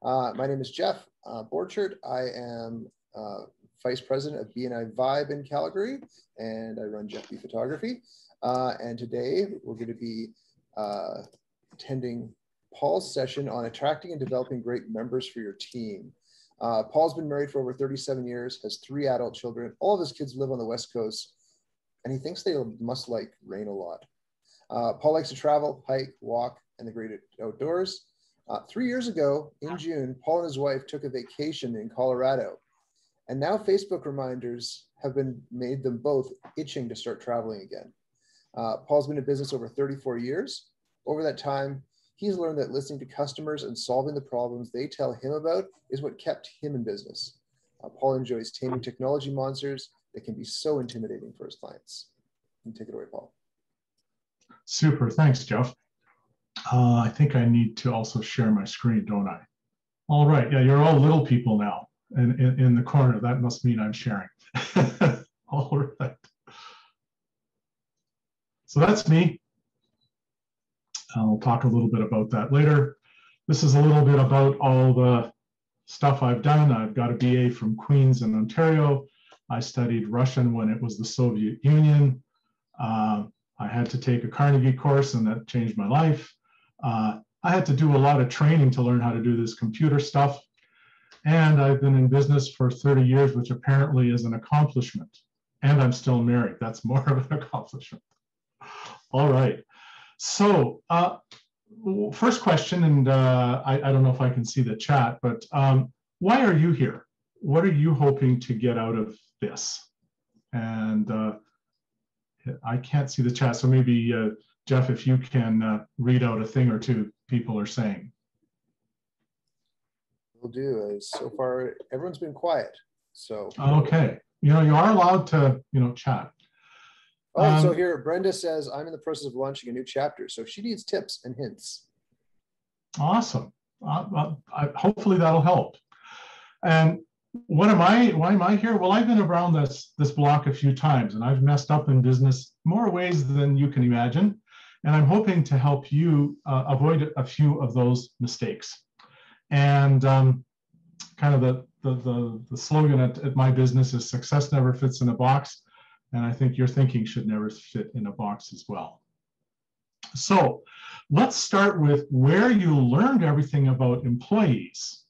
My name is Jeff Borchert. I am Vice President of BNI Vibe in Calgary, and I run Jeff B Photography. And today we're going to be attending Paul's session on attracting and developing great members for your team. Paul's been married for over 37 years, has 3 adult children. All of his kids live on the West Coast, and he thinks they must like rain a lot. Paul likes to travel, hike, walk, and the great outdoors. 3 years ago, in June, Paul and his wife took a vacation in Colorado, and now Facebook reminders have been made them both itching to start traveling again. Paul's been in business over 34 years. Over that time, he's learned that listening to customers and solving the problems they tell him about is what kept him in business. Paul enjoys taming technology monsters that can be so intimidating for his clients. You can take it away, Paul. Super, thanks, Jeff. I think I need to also share my screen, don't I? All right, yeah, you're all little people now in the corner. That must mean I'm sharing. All right. So that's me. I'll talk a little bit about that later. This is a little bit about all the stuff I've done. I've got a BA from Queens in Ontario. I studied Russian when it was the Soviet Union. I had to take a Carnegie course, and that changed my life. I had to do a lot of training to learn how to do this computer stuff. And I've been in business for 30 years, which apparently is an accomplishment. And I'm still married. That's more of an accomplishment. All right. So first question, and I don't know if I can see the chat, but why are you here? What are you hoping to get out of this? And I can't see the chat, so maybe Jeff, if you can read out a thing or two people are saying. Will do. So far, everyone's been quiet. So okay, you are allowed to chat. Oh, so here Brenda says I'm in the process of launching a new chapter, so she needs tips and hints. Awesome. Hopefully that'll help. And why am I here? Well, I've been around this block a few times, and I've messed up in business more ways than you can imagine. And I'm hoping to help you avoid a few of those mistakes. And kind of the slogan at my business is success never fits in a box. And I think your thinking should never fit in a box as well. So let's start with where you learned everything about employees.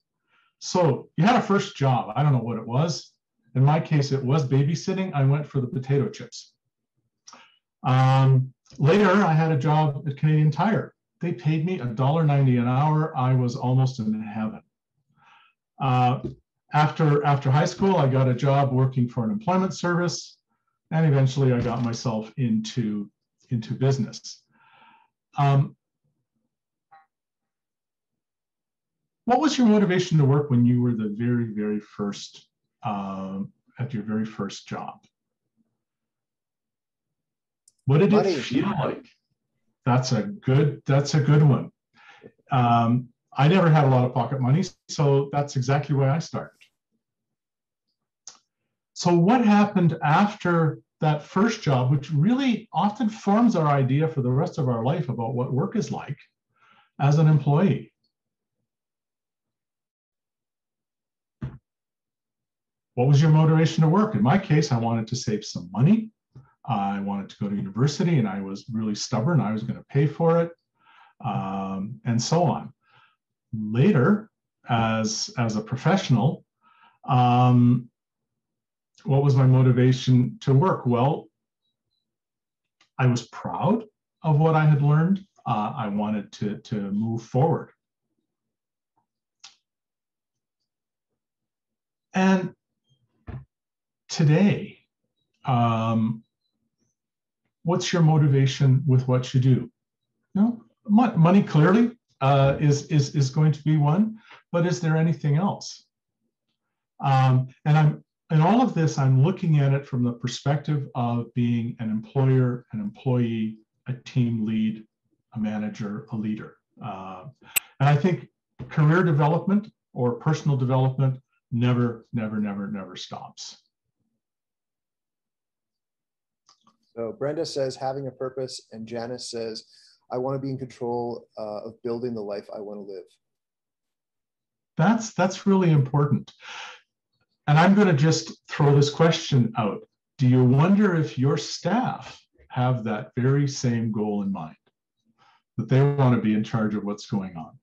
So you had a first job. I don't know what it was. In my case, it was babysitting. I went for the potato chips. Later, I had a job at Canadian Tire. They paid me $1.90 an hour. I was almost in heaven. After high school, I got a job working for an employment service. And eventually I got myself into business. What was your motivation to work when you were the very first, at your very first job? What did it feel like? That's a good one. I never had a lot of pocket money, so that's exactly why I started. So what happened after that first job, which really often forms our idea for the rest of our life about what work is like as an employee? What was your motivation to work? In my case, I wanted to save some money. I wanted to go to university, and I was really stubborn. I was going to pay for it, and so on. Later, as a professional, what was my motivation to work? Well, I was proud of what I had learned. I wanted to move forward. And today, what's your motivation with what you do? Money clearly is going to be one, but is there anything else? And in all of this, I'm looking at it from the perspective of being an employer, an employee, a team lead, a manager, a leader. And I think career development or personal development never stops. So Brenda says having a purpose, and Janice says, I want to be in control of building the life I want to live. That's really important. And I'm going to just throw this question out. Do you wonder if your staff have that very same goal in mind, that they want to be in charge of what's going on?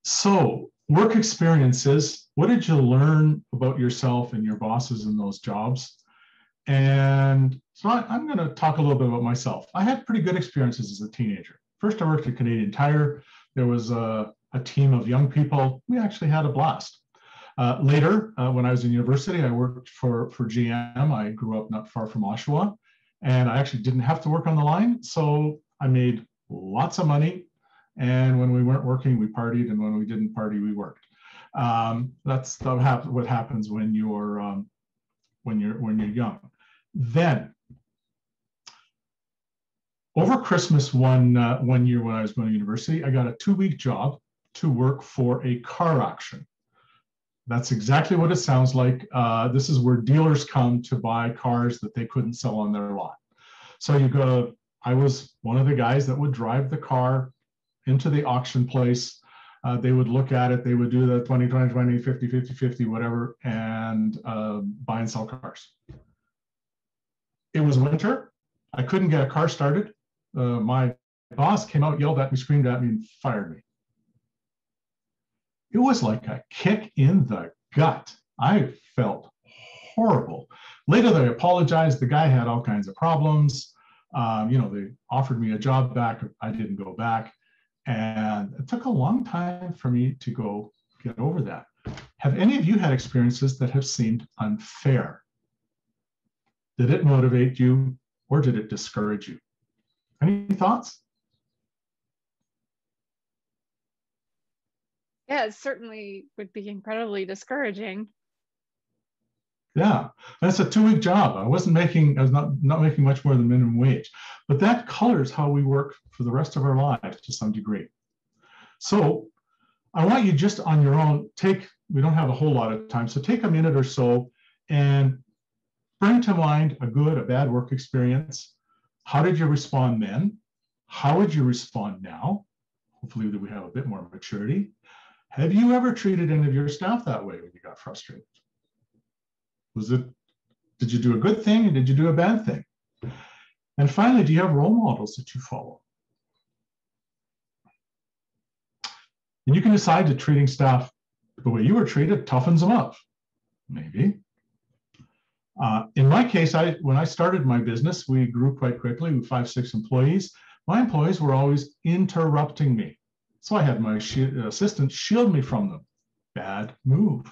So, work experiences, what did you learn about yourself and your bosses in those jobs? And so I'm going to talk a little bit about myself. I had pretty good experiences as a teenager. First, I worked at Canadian Tire. There was a team of young people. We actually had a blast. Later, when I was in university, I worked for GM. I grew up not far from Oshawa, and I actually didn't have to work on the line. So I made lots of money. And when we weren't working, we partied. And when we didn't party, we worked. That's what happens when you're young. Then, over Christmas one year when I was going to university, I got a 2-week job to work for a car auction. That's exactly what it sounds like. This is where dealers come to buy cars that they couldn't sell on their lot. So I was one of the guys that would drive the car into the auction place. They would look at it, they would do the 20, 20, 20, 50, 50, 50, whatever, and buy and sell cars. It was winter. I couldn't get a car started. My boss came out, yelled at me, screamed at me, and fired me. It was like a kick in the gut. I felt horrible. Later, they apologized. The guy had all kinds of problems. They offered me a job back. I didn't go back. And it took a long time for me to go get over that. Have any of you had experiences that have seemed unfair? Did it motivate you, or did it discourage you? Any thoughts? Yeah, it certainly would be incredibly discouraging. Yeah, that's a 2-week job. I was not making much more than minimum wage, but that colors how we work for the rest of our lives to some degree. So I want you just on your own, we don't have a whole lot of time, so take a minute or so and bring to mind a good, a bad work experience. How did you respond then? How would you respond now? Hopefully we have a bit more maturity. Have you ever treated any of your staff that way when you got frustrated? Did you do a good thing, and did you do a bad thing? And finally, do you have role models that you follow? And you can decide that treating staff the way you were treated toughens them up, maybe. In my case, when I started my business, we grew quite quickly with 5, 6 employees. My employees were always interrupting me. So I had my assistant shield me from them. Bad move.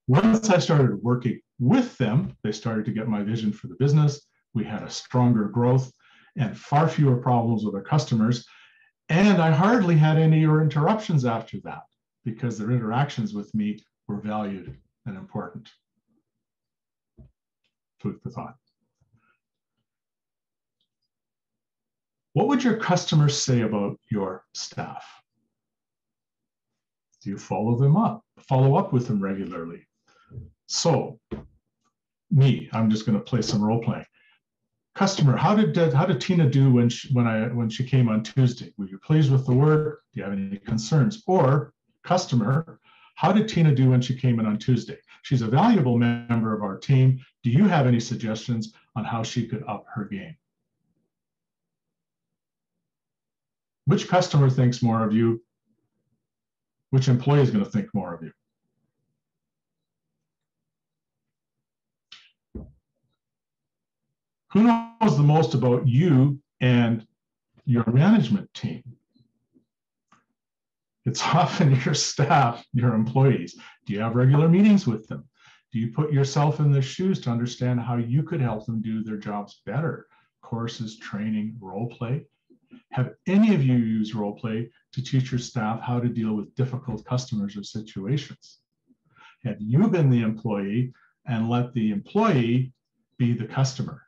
Once I started working with them, they started to get my vision for the business. We had a stronger growth and far fewer problems with our customers. And I hardly had any interruptions after that because their interactions with me were valued and important. Food for thought. What would your customers say about your staff? Do you follow up with them regularly? So, I'm just going to play some role playing. Customer, how did Tina do when she came on Tuesday? Were you pleased with the work? Do you have any concerns? Or customer, how did Tina do when she came in on Tuesday? She's a valuable member of our team. Do you have any suggestions on how she could up her game? Which customer thinks more of you? Which employee is going to think more of you? Who knows the most about you and your management team? It's often your staff, your employees. Do you have regular meetings with them? Do you put yourself in their shoes to understand how you could help them do their jobs better? Courses, training, role play. Have any of you used role play to teach your staff how to deal with difficult customers or situations? Have you been the employee and let the employee be the customer?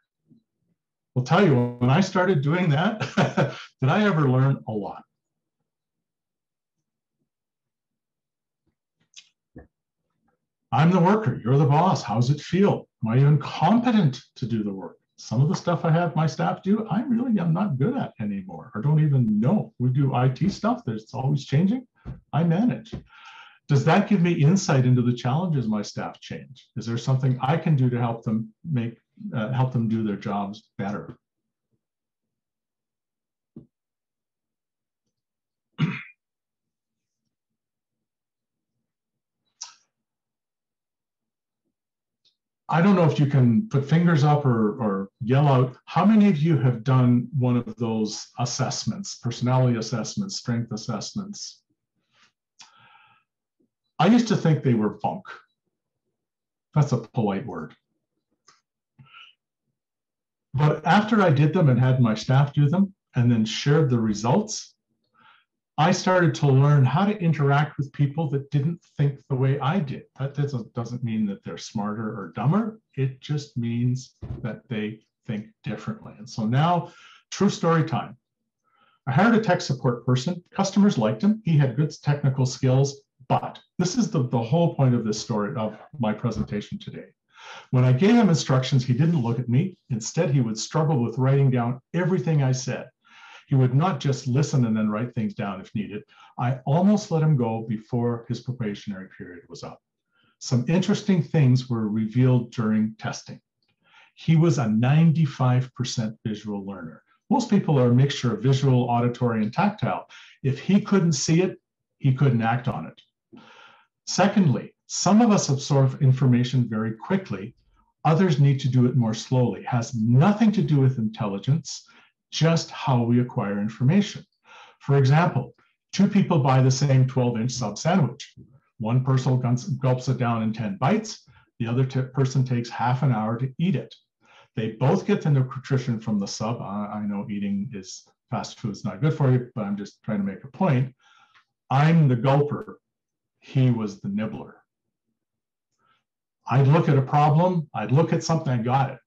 I'll tell you, when I started doing that, did I ever learn a lot? I'm the worker, you're the boss. How's it feel? Am I even competent to do the work? Some of the stuff I have my staff do, I really am not good at anymore, or don't even know. We do IT stuff that's always changing. I manage. Does that give me insight into the challenges my staff change? Is there something I can do to help them do their jobs better? I don't know if you can put fingers up or yell out. How many of you have done one of those assessments, personality assessments, strength assessments? I used to think they were bunk. That's a polite word. But after I did them and had my staff do them and then shared the results, I started to learn how to interact with people that didn't think the way I did. That doesn't mean that they're smarter or dumber. It just means that they think differently. And so now, true story time. I hired a tech support person. Customers liked him. He had good technical skills, but this is the whole point of this story, of my presentation today. When I gave him instructions, he didn't look at me. Instead, he would struggle with writing down everything I said. He would not just listen and then write things down if needed. I almost let him go before his probationary period was up. Some interesting things were revealed during testing. He was a 95% visual learner. Most people are a mixture of visual, auditory, and tactile. If he couldn't see it, he couldn't act on it. Secondly, some of us absorb information very quickly. Others need to do it more slowly. It has nothing to do with intelligence, just how we acquire information. For example, two people buy the same 12-inch sub sandwich. One person gulps it down in 10 bites. The other person takes half an hour to eat it. They both get the nutrition from the sub. I know eating fast food is not good for you, but I'm just trying to make a point. I'm the gulper. He was the nibbler. I'd look at a problem. I'd look at something, I got it.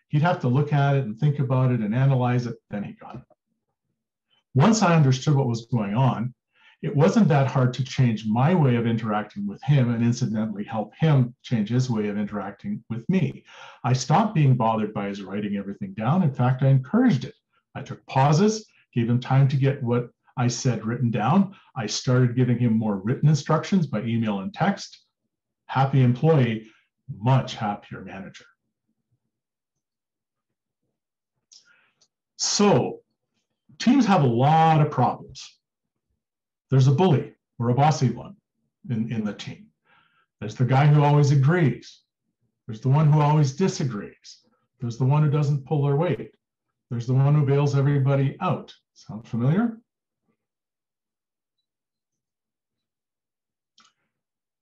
He'd have to look at it and think about it and analyze it, then he got it. Once I understood what was going on, it wasn't that hard to change my way of interacting with him and incidentally help him change his way of interacting with me. I stopped being bothered by his writing everything down. In fact, I encouraged it. I took pauses, gave him time to get what I said written down. I started giving him more written instructions by email and text. Happy employee, much happier manager. So teams have a lot of problems. There's a bully or a bossy one in the team. There's the guy who always agrees. There's the one who always disagrees. There's the one who doesn't pull their weight. There's the one who bails everybody out. Sound familiar?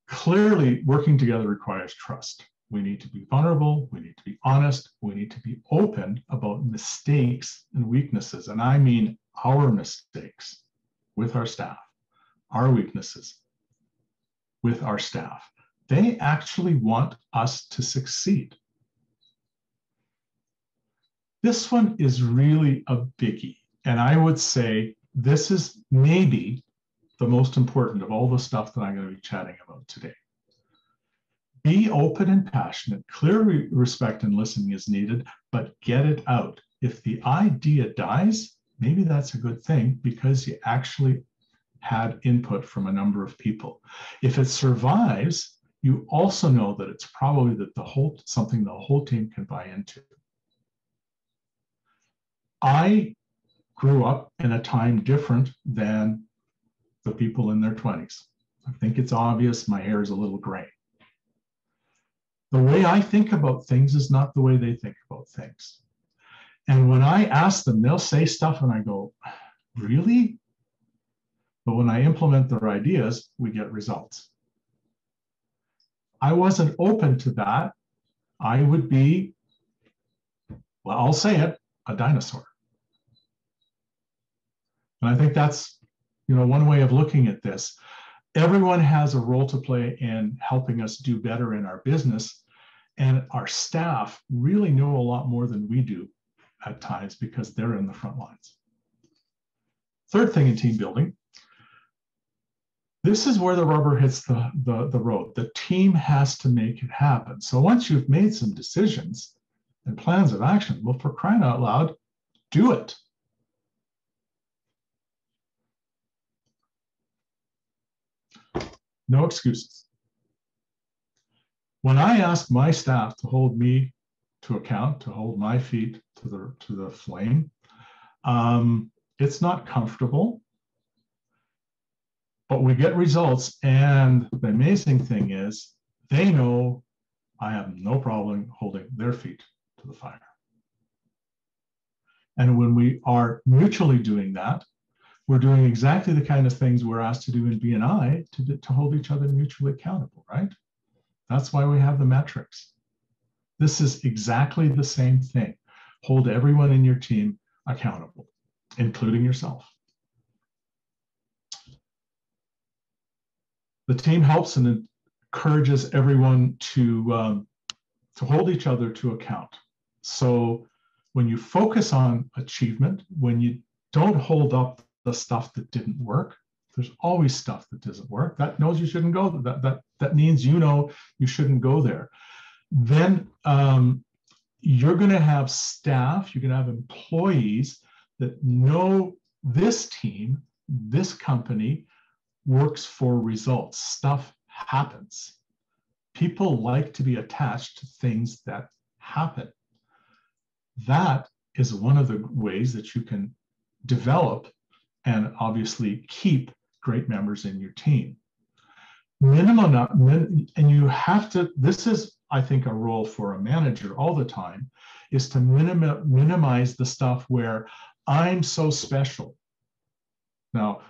Clearly, working together requires trust. We need to be vulnerable, we need to be honest, we need to be open about mistakes and weaknesses. And I mean our mistakes with our staff, our weaknesses with our staff. They actually want us to succeed. This one is really a biggie. And I would say this is maybe the most important of all the stuff that I'm going to be chatting about today. Be open and passionate. Clear respect and listening is needed, but get it out. If the idea dies, maybe that's a good thing because you actually had input from a number of people. If it survives, you also know that it's probably something the whole team can buy into. I grew up in a time different than the people in their 20s. I think it's obvious my hair is a little gray. The way I think about things is not the way they think about things. And when I ask them, they'll say stuff and I go, really? But when I implement their ideas, we get results. I wasn't open to that. I would be, well, I'll say it, a dinosaur. And I think that's, one way of looking at this. Everyone has a role to play in helping us do better in our business. And our staff really know a lot more than we do at times because they're in the front lines. Third thing in team building, this is where the rubber hits the road. The team has to make it happen. So once you've made some decisions, and plans of action. Well, for crying out loud, do it. No excuses. When I ask my staff to hold me to account, to hold my feet to the flame, it's not comfortable, but we get results. And the amazing thing is they know I have no problem holding their feet to the fire. And when we are mutually doing that, we're doing exactly the kind of things we're asked to do in BNI to hold each other mutually accountable, right? That's why we have the metrics. This is exactly the same thing. Hold everyone in your team accountable, including yourself. The team helps and encourages everyone to hold each other to account. So when you focus on achievement, when you don't hold up the stuff that didn't work, there's always stuff that doesn't work. That knows you shouldn't go. That means you know you shouldn't go there. Then you're going to have staff, you're going to have employees that know this team, this company works for results. Stuff happens. People like to be attached to things that happen. That is one of the ways that you can develop and obviously keep great members in your team. And you have to, this is, I think, a role for a manager all the time, is to minimize the stuff where I'm so special. Now,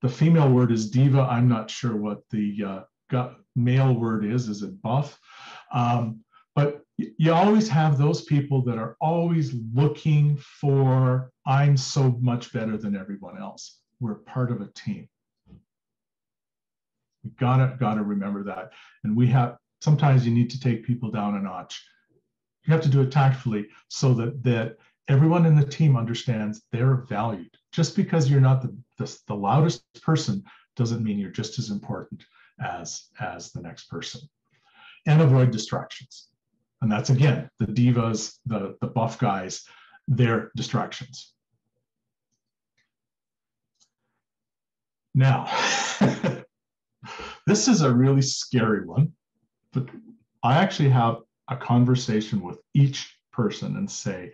the female word is diva. I'm not sure what the male word is it buff? But you always have those people that are always looking for, I'm so much better than everyone else. We're part of a team. You gotta remember that. And we have, sometimes you need to take people down a notch. You have to do it tactfully so that everyone in the team understands they're valued. Just because you're not the loudest person doesn't mean you're just as important as the next person. And avoid distractions. And that's, again, the divas, the buff guys, their distractions. Now, this is a really scary one, but I actually have a conversation with each person and say,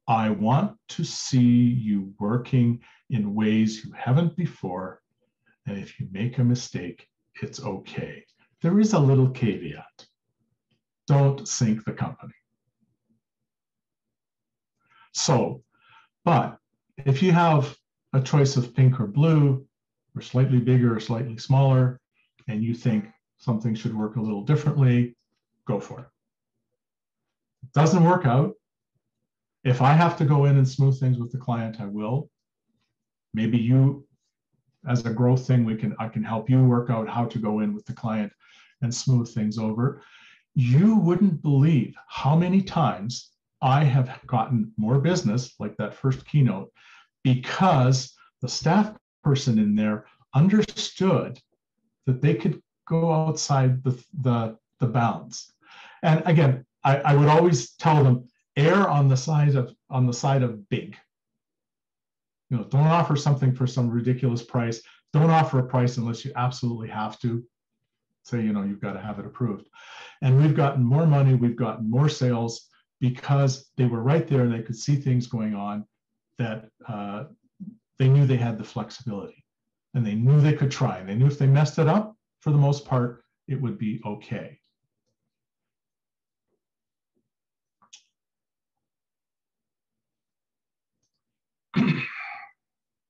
I want to see you working in ways you haven't before. And if you make a mistake, it's okay. There is a little caveat. Don't sink the company. So, but if you have a choice of pink or blue, or slightly bigger or slightly smaller, and you think something should work a little differently, go for it. If it doesn't work out, if I have to go in and smooth things with the client, I will. Maybe you, as a growth thing, I can help you work out how to go in with the client and smooth things over. You wouldn't believe how many times I have gotten more business, like that first keynote, because the staff person in there understood that they could go outside the bounds. And again, I would always tell them, err on the side of big. You know, don't offer something for some ridiculous price. Don't offer a price unless you absolutely have to. Say, you know, you've got to have it approved. And we've gotten more money, we've gotten more sales because they were right there and they could see things going on that they knew they had the flexibility and they knew they could try. And they knew if they messed it up, for the most part, it would be okay.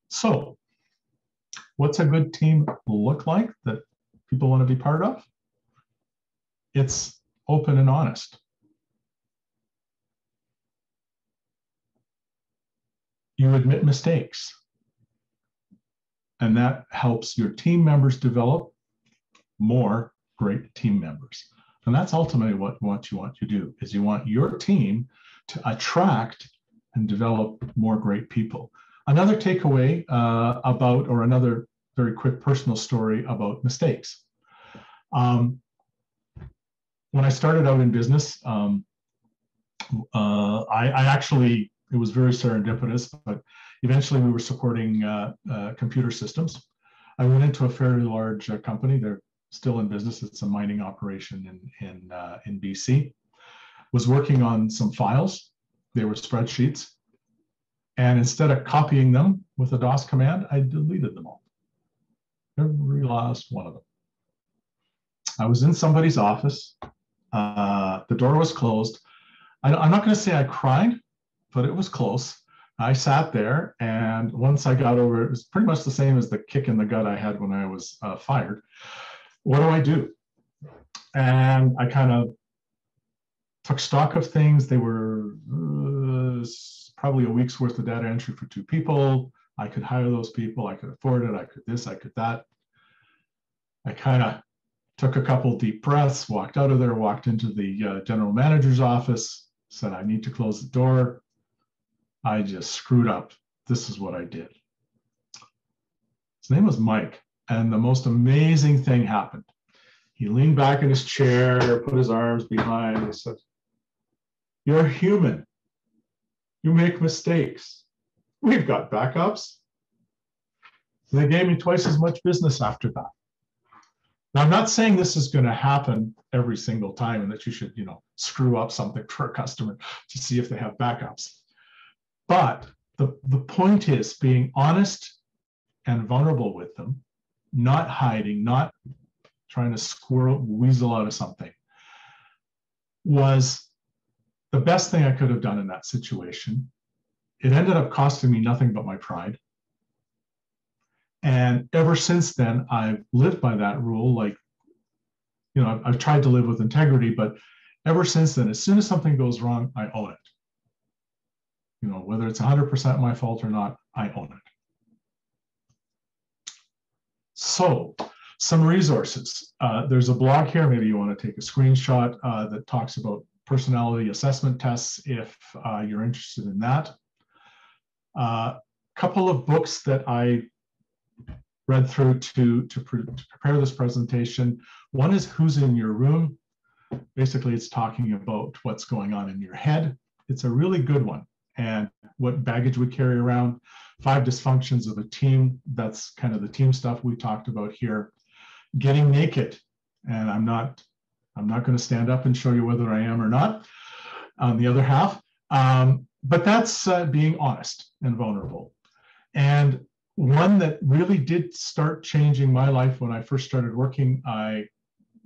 So, what's a good team look like that people want to be part of? It's open and honest. You admit mistakes. And that helps your team members develop more great team members. And that's ultimately what you want to do, is you want your team to attract and develop more great people. Another takeaway or another very quick personal story about mistakes. When I started out in business, I actually, it was very serendipitous, but eventually we were supporting computer systems. I went into a fairly large company. They're still in business. It's a mining operation in BC. Was working on some files. They were spreadsheets. And instead of copying them with a DOS command, I deleted them all. Every last one of them. I was in somebody's office. The door was closed. I'm not going to say I cried, but it was close. I sat there, and once I got over it, was pretty much the same as the kick in the gut I had when I was fired. What do I do? And I kind of took stock of things. They were probably a week's worth of data entry for 2 people. I could hire those people. I could afford it. I could this, I could that. I kind of took a couple deep breaths, walked out of there, walked into the general manager's office, said, I need to close the door. I just screwed up. This is what I did. His name was Mike, and the most amazing thing happened. He leaned back in his chair, put his arms behind, and said, you're human. You make mistakes. We've got backups. And they gave me twice as much business after that. Now, I'm not saying this is going to happen every single time and that you should, screw up something for a customer to see if they have backups. But the point is being honest and vulnerable with them, not hiding, not trying to weasel out of something, was the best thing I could have done in that situation. It ended up costing me nothing but my pride. And ever since then, I've lived by that rule. Like, I've tried to live with integrity, but ever since then, as soon as something goes wrong, I own it. Whether it's 100% my fault or not, I own it. So, some resources. There's a blog here. Maybe you want to take a screenshot that talks about personality assessment tests if you're interested in that. A couple of books that I read through to prepare this presentation. One is Who's in Your Room? Basically, it's talking about what's going on in your head. It's a really good one. And what baggage we carry around. 5 dysfunctions of a team. That's kind of the team stuff we talked about here. Getting naked. And I'm not going to stand up and show you whether I am or not on the other half. But that's being honest and vulnerable. And one that really did start changing my life when I first started working, I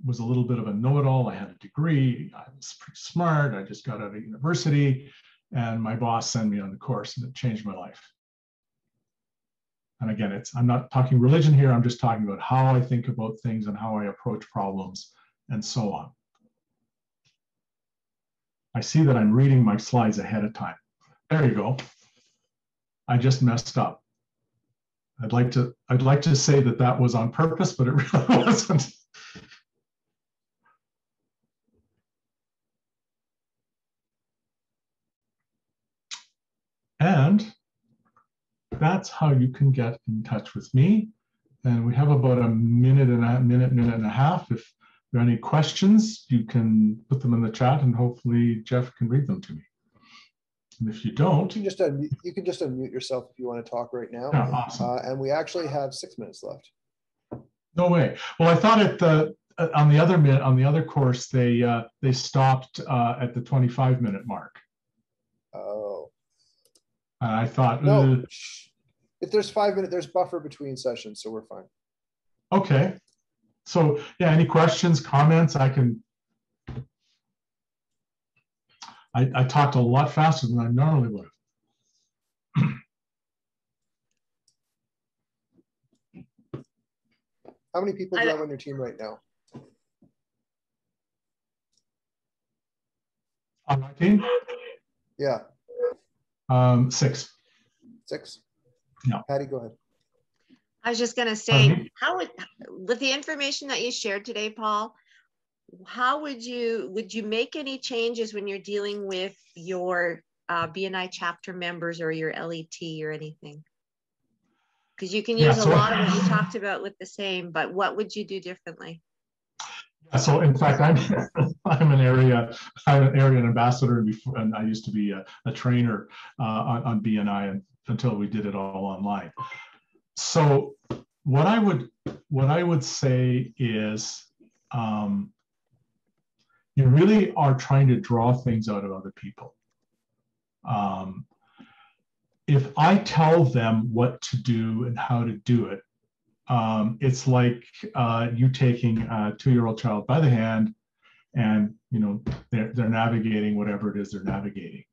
was a little bit of a know-it-all. I had a degree. I was pretty smart. I just got out of university. And my boss sent me on the course, and it changed my life. And again, I'm not talking religion here. I'm just talking about how I think about things and how I approach problems and so on. I see that I'm reading my slides ahead of time. There you go. I just messed up. I'd like to say that was on purpose, but it really wasn't. And that's how you can get in touch with me. And we have about a minute and a half. If there are any questions, you can put them in the chat, and hopefully Jeff can read them to me. And if you don't, you can just unmute yourself if you want to talk right now. Yeah, awesome. And we actually have 6 minutes left. No way. Well, I thought on the other course they stopped at the 25-minute mark. Oh. I thought no. If there's 5 minutes, there's buffer between sessions, so we're fine. Okay. So yeah, any questions, comments? I talked a lot faster than I normally would have. How many people do you have on your team right now? On my team? Yeah. 6. 6? Yeah. Patty, go ahead. I was just going to say, with the information that you shared today, Paul, how would you make any changes when you're dealing with your BNI chapter members or your LET or anything? Because you can use a lot of what you talked about with the same, but what would you do differently? So in fact, I'm an area ambassador, and I used to be a trainer on BNI until we did it all online. So what I would say is, you really are trying to draw things out of other people. If I tell them what to do and how to do it, it's like you taking a 2-year-old child by the hand, and they're navigating whatever it is they're navigating.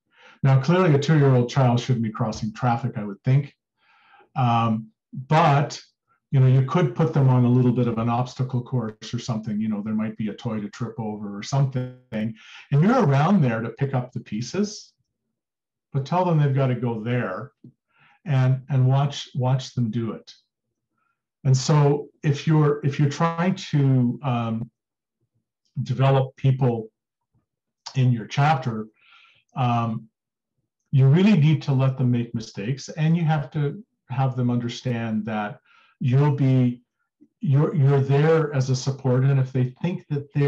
Now, clearly, a 2-year-old child shouldn't be crossing traffic, I would think, but you could put them on a little bit of an obstacle course or something. There might be a toy to trip over or something, and you're around there to pick up the pieces, but tell them they've got to go there, and watch them do it. And so if you're trying to develop people in your chapter, you really need to let them make mistakes, and you have to have them understand that you're there as a support. And if they think that they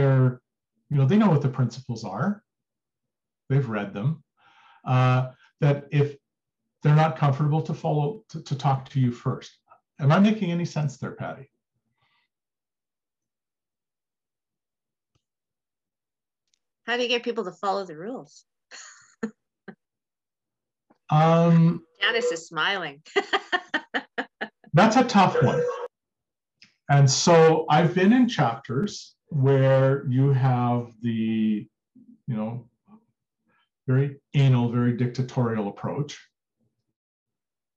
know what the principles are, they've read them, that if they're not comfortable to talk to you first. Am I making any sense there, Patty? How do you get people to follow the rules? Janice is smiling. That's a tough one. And so I've been in chapters where you have the, very anal, very dictatorial approach.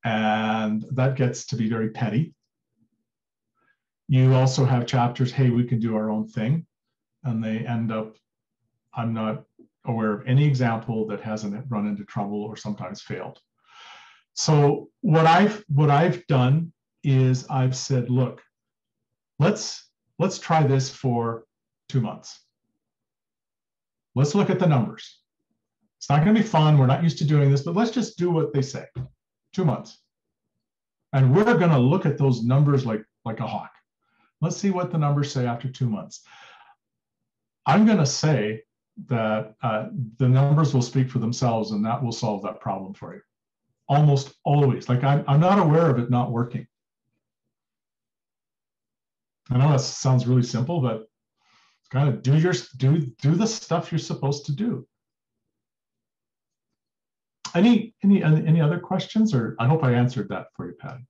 And that gets to be very petty. You also have chapters, hey, we can do our own thing. And they end up, I'm not aware of any example that hasn't run into trouble or sometimes failed. So what I've done is I've said, look, let's try this for 2 months. Let's look at the numbers. It's not going to be fun. We're not used to doing this, but let's just do what they say. 2 months. And we're going to look at those numbers like a hawk. Let's see what the numbers say after 2 months. I'm going to say that the numbers will speak for themselves, and that will solve that problem for you. Almost always. Like I'm not aware of it not working. I know that sounds really simple, but kind of do the stuff you're supposed to do. Any other questions? Or I hope I answered that for you, Patty.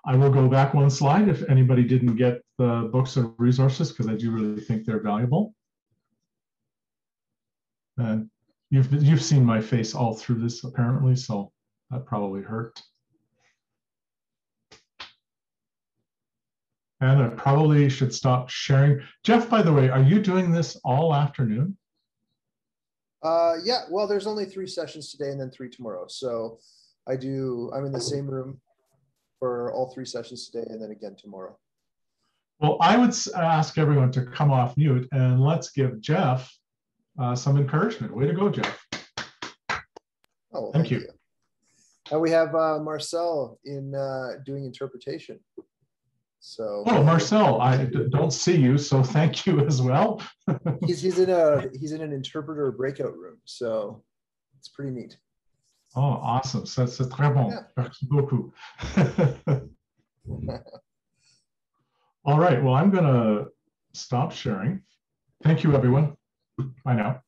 I will go back one slide if anybody didn't get the books or resources, because I do really think they're valuable. And you've seen my face all through this apparently, so that probably hurt. And I probably should stop sharing. Jeff, by the way, are you doing this all afternoon? Yeah, well, there's only 3 sessions today and then 3 tomorrow. So I'm in the same room for all 3 sessions today and then again tomorrow. Well, I would ask everyone to come off mute and let's give Jeff some encouragement. Way to go, Jeff. Oh, well, thank you. And we have Marcel in doing interpretation. So Marcel, I don't see you, so thank you as well. he's in an interpreter breakout room, so it's pretty neat. Oh, awesome. C'est très bon. Yeah. Merci beaucoup. All right, well, I'm going to stop sharing. Thank you, everyone. Bye now.